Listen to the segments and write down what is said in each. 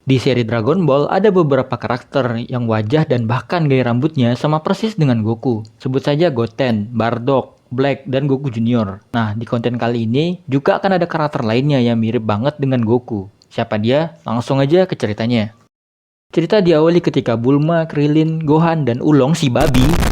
Di seri Dragon Ball ada beberapa karakter yang wajah dan bahkan gaya rambutnya sama persis dengan Goku. Sebut saja Goten, Bardock, Black, dan Goku Junior. Nah, di konten kali ini juga akan ada karakter lainnya yang mirip banget dengan Goku. Siapa dia? Langsung aja ke ceritanya. Cerita diawali ketika Bulma, Krillin, Gohan, dan Ulong si babi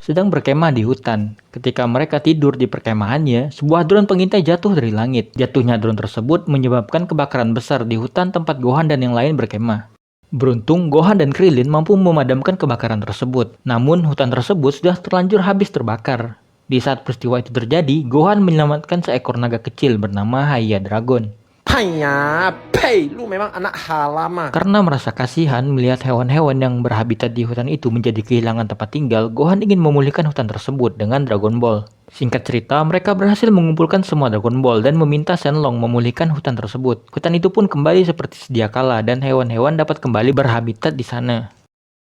sedang berkemah di hutan. Ketika mereka tidur di perkemahannya, sebuah drone pengintai jatuh dari langit. Jatuhnya drone tersebut menyebabkan kebakaran besar di hutan tempat Gohan dan yang lain berkemah. Beruntung, Gohan dan Krillin mampu memadamkan kebakaran tersebut. Namun, hutan tersebut sudah terlanjur habis terbakar. Di saat peristiwa itu terjadi, Gohan menyelamatkan seekor naga kecil bernama Haya Dragon. Haiya, pei, lu memang anak halama. Karena merasa kasihan melihat hewan-hewan yang berhabitat di hutan itu menjadi kehilangan tempat tinggal, Gohan ingin memulihkan hutan tersebut dengan Dragon Ball. Singkat cerita, mereka berhasil mengumpulkan semua Dragon Ball dan meminta Shenlong memulihkan hutan tersebut. Hutan itu pun kembali seperti sedia kala dan hewan-hewan dapat kembali berhabitat di sana.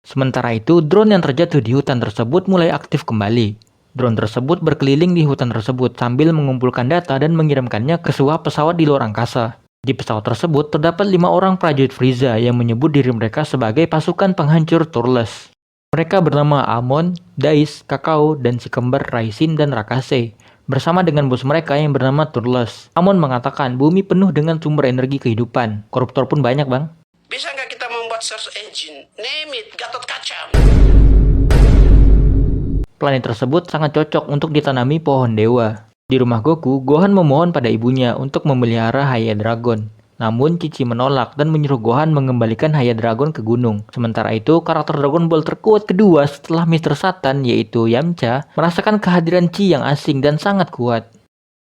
Sementara itu, drone yang terjatuh di hutan tersebut mulai aktif kembali. Drone tersebut berkeliling di hutan tersebut sambil mengumpulkan data dan mengirimkannya ke sebuah pesawat di luar angkasa. Di pesawat tersebut terdapat 5 orang prajurit Frieza yang menyebut diri mereka sebagai pasukan penghancur Turles. Mereka bernama Amon, Dais, Kakao, dan si kembar Raisin dan Rakase, bersama dengan bos mereka yang bernama Turles. Amon mengatakan bumi penuh dengan sumber energi kehidupan. Koruptor pun banyak, Bang. Bisa nggak kita membuat search engine? Name it, Gatot Kaca. Planet tersebut sangat cocok untuk ditanami pohon dewa. Di rumah Goku, Gohan memohon pada ibunya untuk memelihara Haya Dragon. Namun Cici menolak dan menyuruh Gohan mengembalikan Haya Dragon ke gunung. Sementara itu, karakter Dragon Ball terkuat kedua setelah Mr. Satan yaitu Yamcha merasakan kehadiran Chi yang asing dan sangat kuat.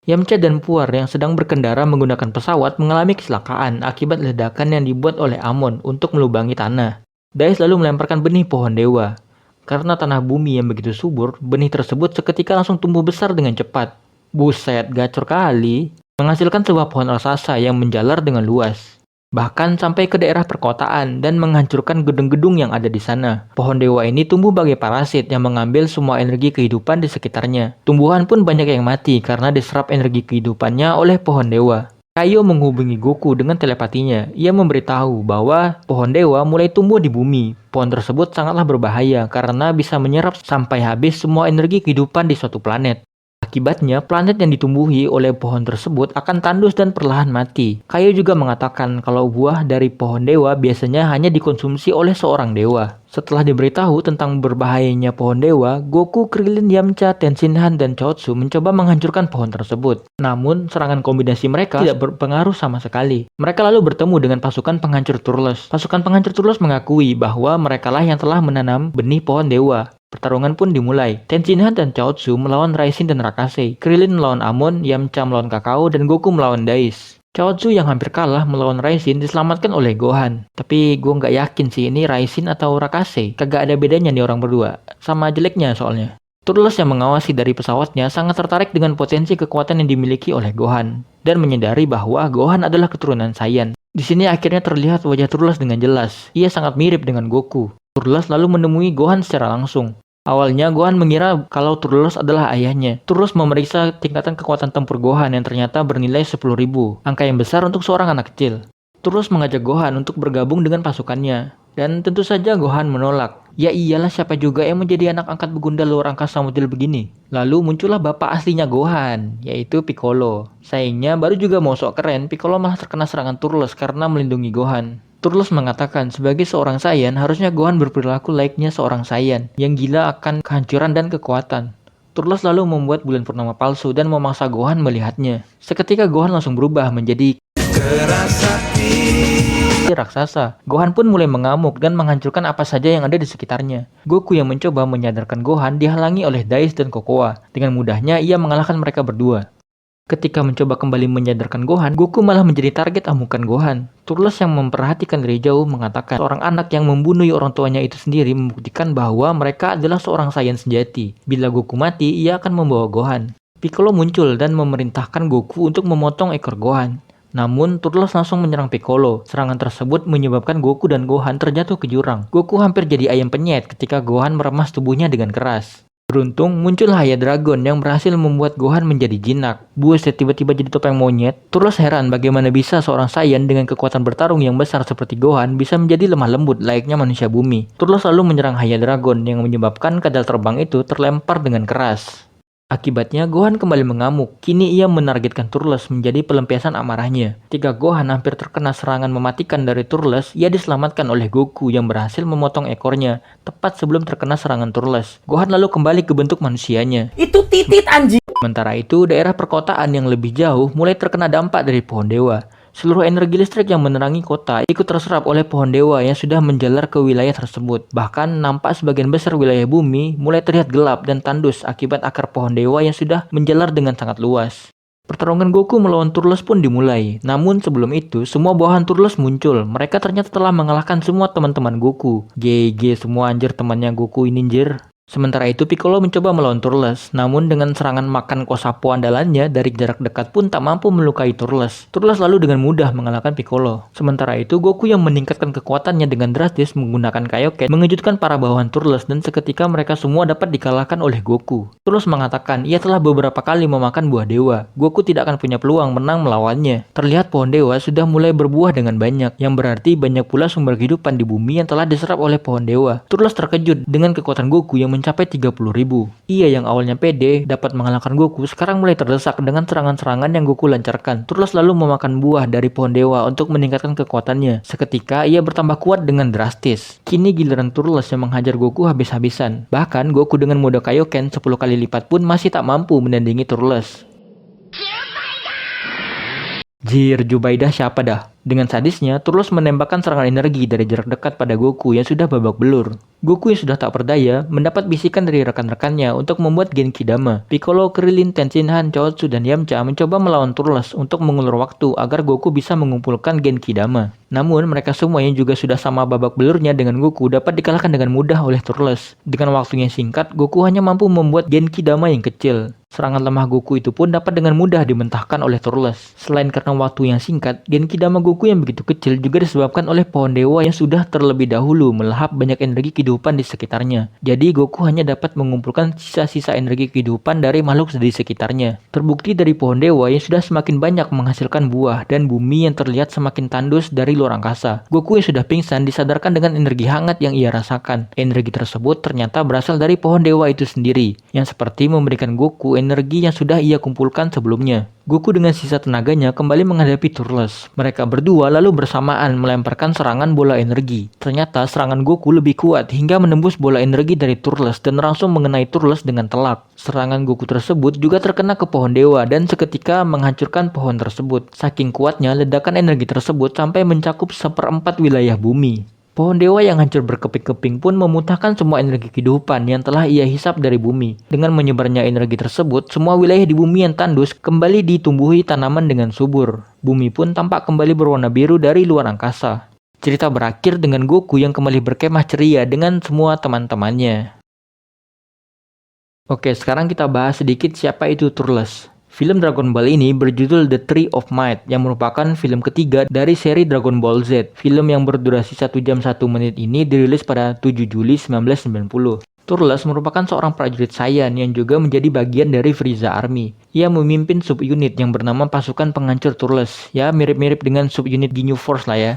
Yamcha dan Puar yang sedang berkendara menggunakan pesawat mengalami kecelakaan akibat ledakan yang dibuat oleh Amon untuk melubangi tanah. Dais lalu melemparkan benih pohon dewa. Karena tanah bumi yang begitu subur, benih tersebut seketika langsung tumbuh besar dengan cepat. Buset, gacor kali. Menghasilkan sebuah pohon raksasa yang menjalar dengan luas. Bahkan sampai ke daerah perkotaan dan menghancurkan gedung-gedung yang ada di sana. Pohon dewa ini tumbuh bagai parasit yang mengambil semua energi kehidupan di sekitarnya. Tumbuhan pun banyak yang mati karena diserap energi kehidupannya oleh pohon dewa. Kaio menghubungi Goku dengan telepatinya. Ia memberitahu bahwa pohon dewa mulai tumbuh di bumi. Pohon tersebut sangatlah berbahaya karena bisa menyerap sampai habis semua energi kehidupan di suatu planet. Akibatnya, planet yang ditumbuhi oleh pohon tersebut akan tandus dan perlahan mati. Kaio juga mengatakan kalau buah dari pohon dewa biasanya hanya dikonsumsi oleh seorang dewa. Setelah diberitahu tentang berbahayanya pohon dewa, Goku, Krillin, Yamcha, Tenshinhan, dan Chaozu mencoba menghancurkan pohon tersebut. Namun, serangan kombinasi mereka tidak berpengaruh sama sekali. Mereka lalu bertemu dengan pasukan penghancur Turles. Pasukan penghancur Turles mengakui bahwa merekalah yang telah menanam benih pohon dewa. Pertarungan pun dimulai. Tenshinhan dan Chaozu melawan Raisin dan Rakase. Krillin melawan Amon, Yamcha melawan Kakao, dan Goku melawan Dais. Chaozu yang hampir kalah melawan Raisin diselamatkan oleh Gohan. Tapi gue nggak yakin sih ini Raisin atau Rakase. Kagak ada bedanya nih orang berdua. Sama jeleknya soalnya. Turles yang mengawasi dari pesawatnya sangat tertarik dengan potensi kekuatan yang dimiliki oleh Gohan. Dan menyadari bahwa Gohan adalah keturunan Saiyan. Di sini akhirnya terlihat wajah Turles dengan jelas. Ia sangat mirip dengan Goku. Turles lalu menemui Gohan secara langsung. Awalnya Gohan mengira kalau Turles adalah ayahnya. Turles memeriksa tingkatan kekuatan tempur Gohan yang ternyata bernilai 10.000, angka yang besar untuk seorang anak kecil. Turles mengajak Gohan untuk bergabung dengan pasukannya, dan tentu saja Gohan menolak. Ya iyalah, siapa juga yang menjadi anak angkat begundal luar angkasa model begini. Lalu muncullah bapak aslinya Gohan, yaitu Piccolo. Sayangnya baru juga mau sok keren, Piccolo malah terkena serangan Turles karena melindungi Gohan. Turles mengatakan sebagai seorang Saiyan harusnya Gohan berperilaku layaknya seorang Saiyan yang gila akan kehancuran dan kekuatan. Turles lalu membuat bulan purnama palsu dan memaksa Gohan melihatnya. Seketika Gohan langsung berubah menjadi raksasa. Gohan pun mulai mengamuk dan menghancurkan apa saja yang ada di sekitarnya. Goku yang mencoba menyadarkan Gohan dihalangi oleh Dais dan Kokoa. Dengan mudahnya ia mengalahkan mereka berdua. Ketika mencoba kembali menyadarkan Gohan, Goku malah menjadi target amukan Gohan. Turles yang memperhatikan dari jauh mengatakan seorang anak yang membunuh orang tuanya itu sendiri membuktikan bahwa mereka adalah seorang Saiyan sejati. Bila Goku mati, ia akan membawa Gohan. Piccolo muncul dan memerintahkan Goku untuk memotong ekor Gohan. Namun, Turles langsung menyerang Piccolo. Serangan tersebut menyebabkan Goku dan Gohan terjatuh ke jurang. Goku hampir jadi ayam penyet ketika Gohan meremas tubuhnya dengan keras. Beruntung muncul Haya Dragon yang berhasil membuat Gohan menjadi jinak. Buset, tiba-tiba jadi topeng monyet. Turles heran bagaimana bisa seorang Saiyan dengan kekuatan bertarung yang besar seperti Gohan bisa menjadi lemah lembut layaknya manusia bumi. Turles lalu menyerang Haya Dragon yang menyebabkan kadal terbang itu terlempar dengan keras. Akibatnya Gohan kembali mengamuk. Kini ia menargetkan Turles menjadi pelampiasan amarahnya. Ketika Gohan hampir terkena serangan mematikan dari Turles, ia diselamatkan oleh Goku yang berhasil memotong ekornya tepat sebelum terkena serangan Turles. Gohan lalu kembali ke bentuk manusianya. Itu titit anjing. Sementara itu, daerah perkotaan yang lebih jauh mulai terkena dampak dari pohon dewa. Seluruh energi listrik yang menerangi kota ikut terserap oleh pohon dewa yang sudah menjalar ke wilayah tersebut. Bahkan nampak sebagian besar wilayah bumi mulai terlihat gelap dan tandus akibat akar pohon dewa yang sudah menjalar dengan sangat luas. Pertarungan Goku melawan Turles pun dimulai. Namun sebelum itu, semua bawahan Turles muncul. Mereka ternyata telah mengalahkan semua teman-teman Goku. GG semua anjir temannya Goku ini anjir. Sementara itu Piccolo mencoba melawan Turles, namun dengan serangan makan Kosapo andalannya dari jarak dekat pun tak mampu melukai Turles. Turles lalu dengan mudah mengalahkan Piccolo. Sementara itu Goku yang meningkatkan kekuatannya dengan drastis menggunakan Kaioken mengejutkan para bawahan Turles dan seketika mereka semua dapat dikalahkan oleh Goku. Turles mengatakan ia telah beberapa kali memakan buah dewa. Goku tidak akan punya peluang menang melawannya. Terlihat pohon dewa sudah mulai berbuah dengan banyak, yang berarti banyak pula sumber kehidupan di bumi yang telah diserap oleh pohon dewa. Turles terkejut dengan kekuatan Goku yang mencapai 30.000. Ia yang awalnya pede dapat mengalahkan Goku sekarang mulai terdesak dengan serangan-serangan yang Goku lancarkan. Turles lalu memakan buah dari pohon dewa untuk meningkatkan kekuatannya. Seketika ia bertambah kuat dengan drastis. Kini giliran Turles yang menghajar Goku habis-habisan. Bahkan Goku dengan mode Kaioken 10 kali lipat pun masih tak mampu menandingi Turles. Jir, Jubaidah siapa dah? Dengan sadisnya, Turles menembakkan serangan energi dari jarak dekat pada Goku yang sudah babak belur. Goku yang sudah tak berdaya mendapat bisikan dari rekan-rekannya untuk membuat Genki Dama. Piccolo, Krillin, Tenshinhan, Chaozu, dan Yamcha mencoba melawan Turles untuk mengulur waktu agar Goku bisa mengumpulkan Genki Dama. Namun mereka semua yang juga sudah sama babak belurnya dengan Goku dapat dikalahkan dengan mudah oleh Turles. Dengan waktu yang singkat, Goku hanya mampu membuat Genki Dama yang kecil. Serangan lemah Goku itu pun dapat dengan mudah dimentahkan oleh Turles. Selain karena waktu yang singkat, Genki Dama Goku yang begitu kecil juga disebabkan oleh pohon dewa yang sudah terlebih dahulu melahap banyak energi kehidupan di sekitarnya. Jadi Goku hanya dapat mengumpulkan sisa-sisa energi kehidupan dari makhluk di sekitarnya. Terbukti dari pohon dewa yang sudah semakin banyak menghasilkan buah dan bumi yang terlihat semakin tandus dari luar angkasa. Goku yang sudah pingsan disadarkan dengan energi hangat yang ia rasakan. Energi tersebut ternyata berasal dari pohon dewa itu sendiri, yang seperti memberikan Goku energi yang sudah ia kumpulkan sebelumnya. Goku dengan sisa tenaganya kembali menghadapi Turles. Mereka berdua lalu bersamaan melemparkan serangan bola energi. Ternyata serangan Goku lebih kuat hingga menembus bola energi dari Turles dan langsung mengenai Turles dengan telak. Serangan Goku tersebut juga terkena ke pohon dewa dan seketika menghancurkan pohon tersebut. Saking kuatnya ledakan energi tersebut sampai mencakup 1/4 wilayah bumi. Pohon dewa yang hancur berkeping-keping pun memuntahkan semua energi kehidupan yang telah ia hisap dari bumi. Dengan menyebarnya energi tersebut, semua wilayah di bumi yang tandus kembali ditumbuhi tanaman dengan subur. Bumi pun tampak kembali berwarna biru dari luar angkasa. Cerita berakhir dengan Goku yang kembali berkemah ceria dengan semua teman-temannya. Oke, sekarang kita bahas sedikit siapa itu Turles. Film Dragon Ball ini berjudul The Tree of Might yang merupakan film ketiga dari seri Dragon Ball Z. Film yang berdurasi 1 jam 1 menit ini dirilis pada 7 Juli 1990. Turles merupakan seorang prajurit Saiyan yang juga menjadi bagian dari Frieza Army. Ia memimpin subunit yang bernama Pasukan Penghancur Turles. Ya, mirip-mirip dengan subunit Ginyu Force lah ya.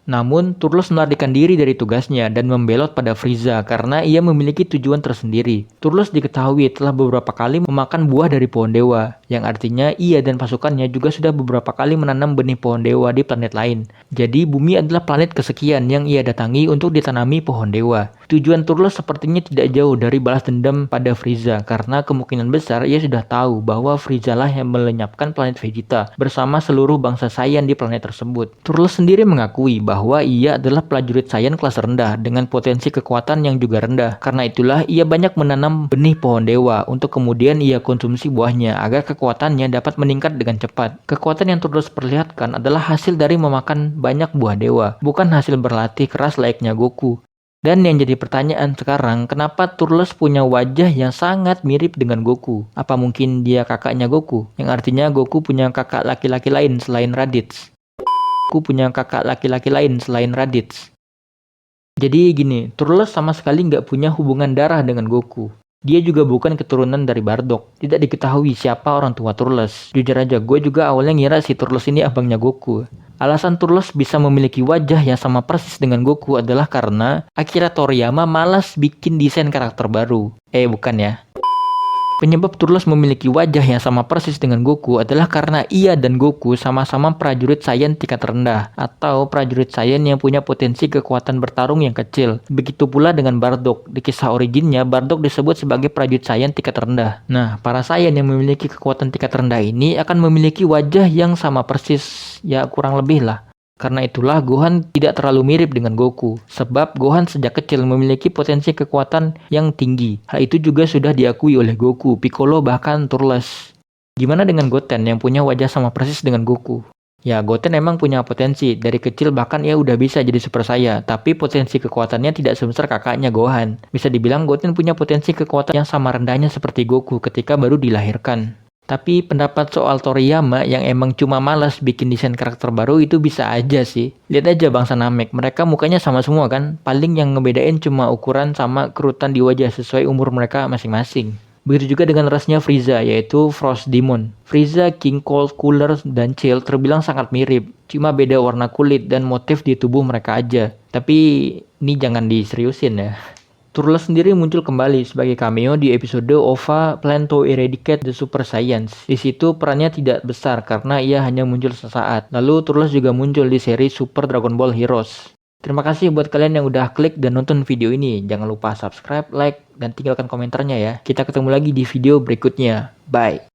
Namun, Turles melarikan diri dari tugasnya dan membelot pada Frieza karena ia memiliki tujuan tersendiri. Turles diketahui telah beberapa kali memakan buah dari pohon dewa, yang artinya ia dan pasukannya juga sudah beberapa kali menanam benih pohon dewa di planet lain. Jadi, bumi adalah planet kesekian yang ia datangi untuk ditanami pohon dewa. Tujuan Turles sepertinya tidak jauh dari balas dendam pada Frieza karena kemungkinan besar ia sudah tahu bahwa Frieza lah yang melenyapkan planet Vegeta bersama seluruh bangsa Saiyan di planet tersebut. Turles sendiri mengakui bahwa ia adalah prajurit Saiyan kelas rendah dengan potensi kekuatan yang juga rendah. Karena itulah ia banyak menanam benih pohon dewa untuk kemudian ia konsumsi buahnya agar kekuatannya dapat meningkat dengan cepat. Kekuatan yang Turles perlihatkan adalah hasil dari memakan banyak buah dewa, bukan hasil berlatih keras layaknya Goku. Dan yang jadi pertanyaan sekarang, kenapa Turles punya wajah yang sangat mirip dengan Goku? Apa mungkin dia kakaknya Goku? Yang artinya Goku punya kakak laki-laki lain selain Raditz. Jadi gini, Turles sama sekali nggak punya hubungan darah dengan Goku. Dia juga bukan keturunan dari Bardock. Tidak diketahui siapa orang tua Turles. Jujur aja, gue juga awalnya ngira si Turles ini abangnya Goku. Alasan Turles bisa memiliki wajah yang sama persis dengan Goku adalah karena Akira Toriyama malas bikin desain karakter baru. Bukan ya. Penyebab Turles memiliki wajah yang sama persis dengan Goku adalah karena ia dan Goku sama-sama prajurit Saiyan tingkat rendah atau prajurit Saiyan yang punya potensi kekuatan bertarung yang kecil. Begitu pula dengan Bardock. Di kisah originnya, Bardock disebut sebagai prajurit Saiyan tingkat rendah. Nah, para Saiyan yang memiliki kekuatan tingkat rendah ini akan memiliki wajah yang sama persis, ya kurang lebih lah. Karena itulah Gohan tidak terlalu mirip dengan Goku, sebab Gohan sejak kecil memiliki potensi kekuatan yang tinggi. Hal itu juga sudah diakui oleh Goku, Piccolo, bahkan Turles. Gimana dengan Goten yang punya wajah sama persis dengan Goku? Ya, Goten emang punya potensi, dari kecil bahkan ia udah bisa jadi Super Saiyan, tapi potensi kekuatannya tidak sebesar kakaknya Gohan. Bisa dibilang Goten punya potensi kekuatan yang sama rendahnya seperti Goku ketika baru dilahirkan. Tapi pendapat soal Toriyama yang emang cuma malas bikin desain karakter baru itu bisa aja sih. Lihat aja bangsa Namek, mereka mukanya sama semua kan? Paling yang ngebedain cuma ukuran sama kerutan di wajah sesuai umur mereka masing-masing. Begitu juga dengan rasnya Frieza, yaitu Frost Demon. Frieza, King Cold, Cooler, dan Chill terbilang sangat mirip. Cuma beda warna kulit dan motif di tubuh mereka aja. Tapi ini jangan diseriusin ya. Turles sendiri muncul kembali sebagai cameo di episode OVA Plan to Eradicate the Super Saiyans. Di situ perannya tidak besar karena ia hanya muncul sesaat. Lalu Turles juga muncul di seri Super Dragon Ball Heroes. Terima kasih buat kalian yang udah klik dan nonton video ini. Jangan lupa subscribe, like, dan tinggalkan komentarnya ya. Kita ketemu lagi di video berikutnya. Bye.